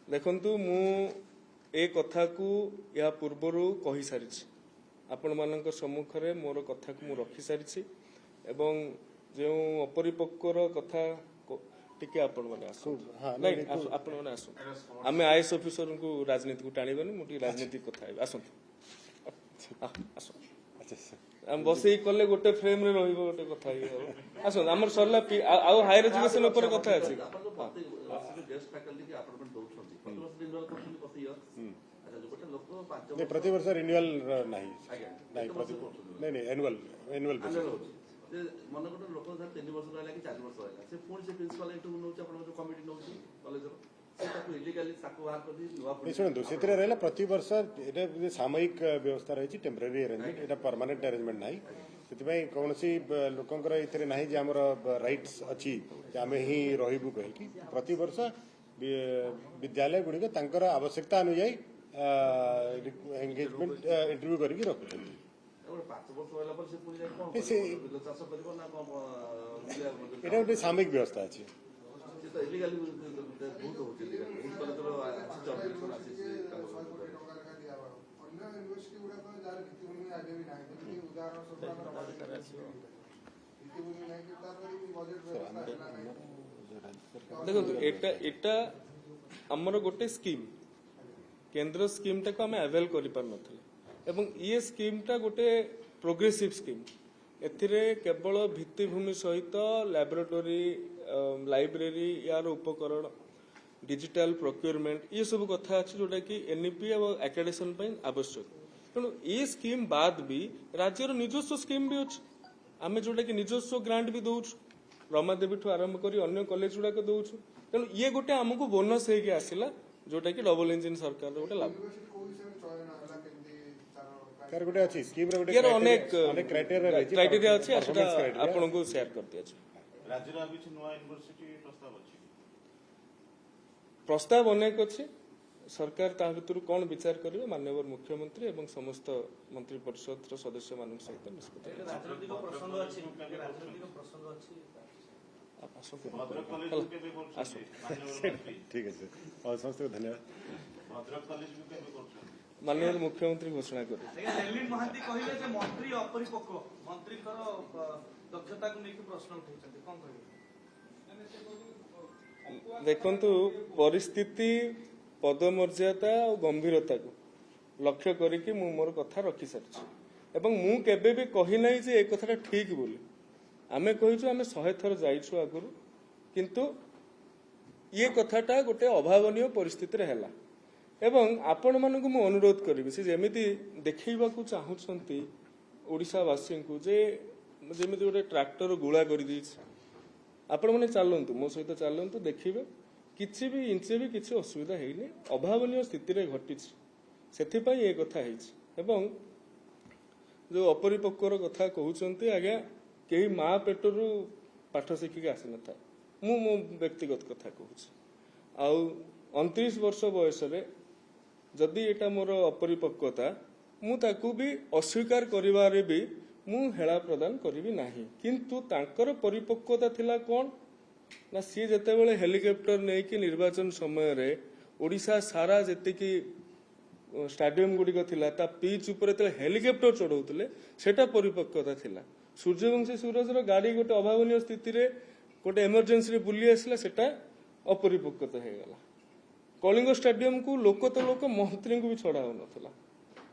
देखंतु मु ए कथा को या पूर्वरु कहि सारिछि आपण मानक सम्मुख रे मोर कथा को मु रखि सारिछि एवं जो अपरिपक्वर कथा टिके आपण माने आसु नहीं आपण माने आसु आमे आईएएस ऑफिसर को राजनीति को टाणीबनी मु टी राजनीति कथा आसु आसु हम बस ही कले गोटे फ्रेम रे रहिबो गोटे कथा ही आसु हमर सरला आउ हायर एजुकेशन ऊपर कथा अछि प्रति वर्ष रिन्यूअल नहीं एनुअल मन गोटे लोक 3 वर्ष रहा कि 4 वर्ष रहा से पुणी से प्रिंसिपल इंटरव्यू नौ कमिटी नौ कॉलेज शुणु से प्रति वर्ष ये सामयिक व्यवस्था रही टेम्पररी अरेंजमेंट ये परमानेंट अरेंजमेंट ना से कौन लोकंर ये ना जे आम राइट्स अच्छी आम ही रही कहीकि प्रति वर्ष विद्यालय गुड़िक आवश्यकता अनुजाई एंगेजमेंट इंटरव्यू करके रखुं गोटे सामयिक व्यवस्था अच्छी देखो एटा हमर गोटे स्कीम केंद्र स्कीम टा को हमें अवेल करि पार नथले एवं ये स्कीम टा गोटे प्रोग्रेसिव स्कीम एथिरे केवल भित्तिभूमि सहित लैबोरेटरी लाइब्रेरी यार उपकरण डिजिटल प्रोक्योरमेंट ये सब कथा अच्छी जोटा कि एनईपी और एकेडेशन आवश्यक तेणु ये स्कीम बाद भी राज्यर निजस्व स्कीम भी अच्छी आम जोटा कि निजस्व ग्रांट भी दौचु रमादेवी ठू आरंभ कर अन्य कॉलेज गुड़ाक दौचु तेणु ये गोटे आमको बोनस होगी आसला जोटा कि डबल इंजिन सरकार गोटे लाभ अनेक क्राइटेरिया अच्छी आपको शेयर करते प्रस्ताव अनेक अच्छी सरकार ता भर कौन विचार करेंगे माननीय मुख्यमंत्री एवं समस्त मंत्री परिषद सदस्य मान सहित निष्पत्ति ठीक है और समस्त धन्यवाद माननीय मुख्यमंत्री घोषणा करें देखंतु परिस्थिति पदमर्यादा और गंभीरता को लक्ष्य करिकि मु मोर कथा रखि सारिछि एवं मु केबे भी कहि नै जे ए कथाटा ठीक बोली आमे कहिछु आमे 100 थर जाइछु आगुरु किंतु ये कथाटा गोटे अभावनीय परिस्थिति रे हैला एवं आपण मानकु मु अनुरोध करिबि से जेमिति देखैबाकू चाहुछंती ओडिसावासी को जे जेमिति गोटे ट्रैक्टर गुळा करि दिछि आपण माने चलंतु मो सहित चलंतु देखिबे किछि भी इंचे भी किछि असुविधा हेइनी अभावनीय स्थिति रे घटिछि सेथि पई ए कथा हेछि एवं जो अपरिपक्वर कथा कहउचंती आज्ञा केही मां पेटरू पाठ शिखिक आसी नथा मु मो व्यक्तिगत कथा कहउछि आउ 29 वर्ष बयस रे जदि एटा मोर अपरिपक्वता मु ताकू भी अस्वीकार करिवारे भी मु हेला प्रदान करिवि नाही किंतु तांकर परिपक्वता थिला कोन ना सी जते बेले हेलिकॉप्टर नै कि निर्वाचन समय रे ओडिसा सारा जते कि स्टेडियम गुडी को थिला ता पिच ऊपर ते हेलिकॉप्टर चढौतले सेटा परिपक्वता थिला सूर्यवंशी सूरज रो गाड़ी गोटे अभावनीय स्थिति रे गोटे इमरजेंसी रे बुली आसला सेटा अपरिपक्वता हे गला कलिंग स्टेडियम को लोक मंत्री को भी छड़ा हो नथला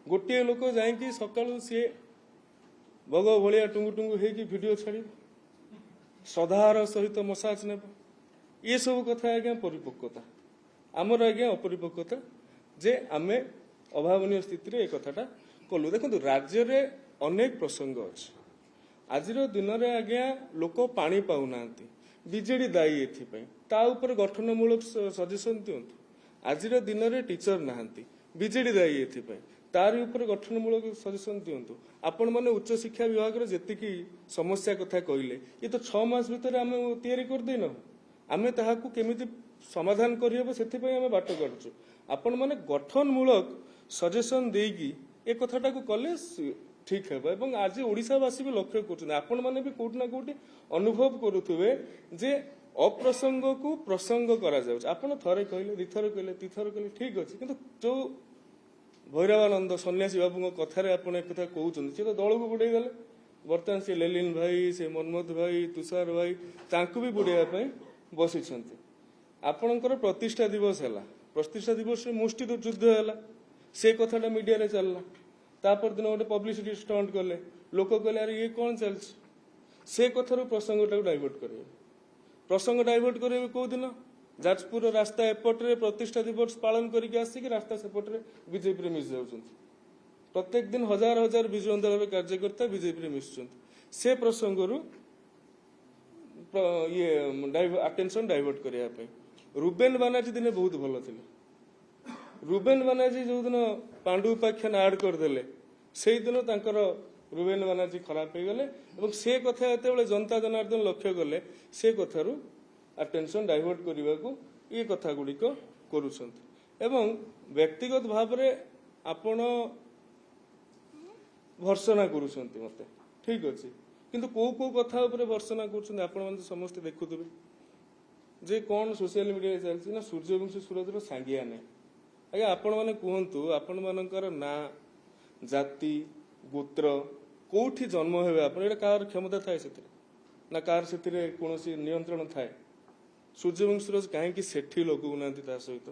गोटे लोक जाई सकाळु सी भग भलिया टुंगु टुंगु हेकी वीडियो छाड़ी श्रद्धार सहित मसाज ने ये सब कथा आज्ञा परिपक्वता आमर आज्ञा अपरिपक्वता जे आमे अभावनीय स्थिति रे कथाटा कलु देखो राज्य रे अनेक प्रसंग अछि आजिर दिन रे आज्ञा लोक पानी पाउनांती बीजेडी दायी एथि ता ऊपर गठनमूलक सजेशन दियंतु आजिर दिन रे टीचर नाहांती बीजेडी दायी एथि तार ऊपर गठनमूलक सजेशन दियंतु आपण माने उच्च शिक्षा विभाग रे जेतिकी समस्या कथा कहले ये तो 6 मास भीतर आमे तयारी कर देनो आमे ताहाकू केमिति समाधान करियबो सेथि पई आमे बाट करछु आपण माने गठनमूलक सजेशन देगी ए कथाटा को कले ठीक है एवं आज ओडिशावासी भी लक्ष्य कर आपण माने भी कोट ना कोट अनुभव करुथुबे जे ଅପ୍ରସଙ୍ଗକୁ ପ୍ରସଙ୍ଗ କରାଯାଉଛି। ଆପଣ ଥରେ କହିଲେ, ଦିଥର କହିଲେ, ତିଥର କହିଲେ ଠିକ ଅଛି, କିନ୍ତୁ ଯୋଉ ଭୈରବାନନ୍ଦ ସନ୍ନ୍ୟାସୀ ବାବୁଙ୍କ କଥାରେ ଆପଣ ଏକଥା କହୁଛନ୍ତି, ସେ ତ ଦଳକୁ ବୁଡେଇ ଦେଲେ। ବର୍ତ୍ତମାନ ସେ ଲେଲିନ ଭାଇ, ସେ ମନ୍ମଥ ଭାଇ, ତୁଷାର ଭାଇ, ତାଙ୍କୁ ବି ବୁଡେଇବା ପାଇଁ ବସିଛନ୍ତି। ଆପଣଙ୍କର ପ୍ରତିଷ୍ଠା ଦିବସ ହେଲା, ପ୍ରତିଷ୍ଠା ଦିବସରେ ମୁଷ୍ଟି ଯୁଦ୍ଧ ହେଲା, ସେ କଥାଟା ମିଡିଆରେ ଚାଲିଲା। ତାପର ଦିନ ଗୋଟେ ପବ୍ଲିସିଟି ଷ୍ଟଣ୍ଟ କଲେ, ଲୋକ କହିଲେ ଆରେ ଇଏ କଣ ଚାଲିଛି। ସେ କଥାରୁ ପ୍ରସଙ୍ଗଟାକୁ ଡାଇଭର୍ଟ କରିବେ। ପ୍ରସଙ୍ଗ ଡାଇଭର୍ଟ କରିବେ କୋଉ ଦିନ? ଯାଜପୁର ରାସ୍ତା ଏପଟରେ ପ୍ରତିଷ୍ଠା ଦିବସ ପାଳନ କରିକି ଆସିକି ରାସ୍ତା ସେପଟରେ ବିଜେପିରେ ମିଶି ଯାଉଛନ୍ତି। ପ୍ରତ୍ୟେକ ଦିନ ହଜାର ହଜାର ବିଜୁ ଦଳର କାର୍ଯ୍ୟକର୍ତ୍ତା ବିଜେପିରେ ମିଶୁଛନ୍ତି। ସେ ପ୍ରସଙ୍ଗରୁ ଆଟେନସନ ଡାଇଭର୍ଟ କରିବା ପାଇଁ। ରୁବେନ ବାନାର୍ଜୀ ଦିନେ ବହୁତ ଭଲ ଥିଲେ। ରୁବେନ ବାନାର୍ଜୀ ଯୋଉଦିନ ପାଣ୍ଡୁ ଉପାଖ୍ୟାନ ଆଡ୍ କରିଦେଲେ, ସେଇଦିନ ତାଙ୍କର ରୁବେନ ବାନାର୍ଜୀ ଖରାପ ହେଇଗଲେ ଏବଂ ସେ କଥା ଯେତେବେଳେ ଜନତା ଜନାର୍ଦ୍ଦନ ଲକ୍ଷ୍ୟ କଲେ, ସେ କଥାରୁ ଆଟେନସନ ଡାଇଭର୍ଟ କରିବାକୁ ଏ କଥା ଗୁଡ଼ିକ କରୁଛନ୍ତି। ଏବଂ ବ୍ୟକ୍ତିଗତ ଭାବରେ ଆପଣ ଭର୍ସନା କରୁଛନ୍ତି ମତେ, ଠିକ ଅଛି, କିନ୍ତୁ କୋଉ କୋଉ କଥା ଉପରେ ଭର୍ସନା କରୁଛନ୍ତି ଆପଣମାନେ ତ ସମସ୍ତେ ଦେଖୁଥିବେ ଯେ କଣ ସୋସିଆଲ ମିଡିଆରେ ଚାଲିଛି ନା ସୂର୍ଯ୍ୟବଂଶୀ ସୁରଜର ସାଙ୍ଗିଆ ନାହିଁ। ଆଜ୍ଞା ଆପଣମାନେ କୁହନ୍ତୁ, ଆପଣମାନଙ୍କର ନାଁ, ଜାତି, ଗୋତ୍ର, କୋଉଠି ଜନ୍ମ ହେବେ ଆପଣ, ଏଇଟା କାହାର କ୍ଷମତା ଥାଏ ସେଥିରେ? ନା କାହାର ସେଥିରେ କୌଣସି ନିୟନ୍ତ୍ରଣ ଥାଏ? ସୂର୍ଯ୍ୟବଂଶୀ ସୁରଜ କାହିଁକି ସେଠି ଲଗଉନାହାନ୍ତି ତା ସହିତ?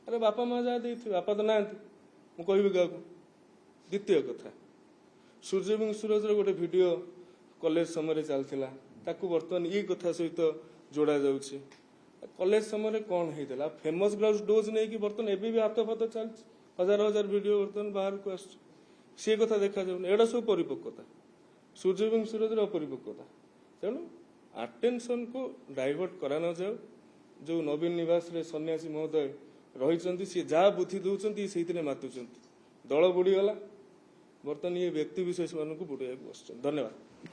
ଆରେ ବାପା ମା ଯାହା ଦେଇଥିବେ, ବାପା ତ ନାହାନ୍ତି, ମୁଁ କହିବି କାହାକୁ? ଦ୍ୱିତୀୟ କଥା, ସୂର୍ଯ୍ୟବଂଶୀ ସୁରଜର ଗୋଟେ ଭିଡିଓ କଲେଜ ସମୟରେ ଚାଲିଥିଲା, ତାକୁ ବର୍ତ୍ତମାନ ଏଇ କଥା ସହିତ ଯୋଡା ଯାଉଛି। କଲେଜ ସମୟରେ କଣ ହେଇଥିଲା? ଫେମସ ଗ୍ରାଉଣ୍ଡ ଡୋଜ ନେଇକି ବର୍ତ୍ତମାନ ଏବେ ବି ହାତ ଫାତ ଚାଲିଛି, ହଜାର ହଜାର ଭିଡିଓ ବର୍ତ୍ତମାନ ବାହାରକୁ ଆସୁଛି, ସେ କଥା ଦେଖାଯାଉନି। ଏଇଟା ସବୁ ପରିପକ୍ୱତା, ସୂର୍ଯ୍ୟବଂଶୀ ସୁରଜର ଅପରିପକ୍ୱତା। ତେଣୁ ଆଟେନସନକୁ ଡାଇଭର୍ଟ କରାନଯାଉ। ଯୋଉ ନବୀନ ନିବାସରେ ସନ୍ନ୍ୟାସୀ ମହୋଦୟ ରହିଛନ୍ତି, ସିଏ ଯାହା ବୁଦ୍ଧି ଦଉଛନ୍ତି ସେଇଥିରେ ମାତୁଛନ୍ତି। ଦଳ ବୁଡିଗଲା, ବର୍ତ୍ତମାନ ଇଏ ବ୍ୟକ୍ତି ବିଶେଷ ମାନଙ୍କୁ ବୁଡେଇବାକୁ ବସୁଛନ୍ତି। ଧନ୍ୟବାଦ।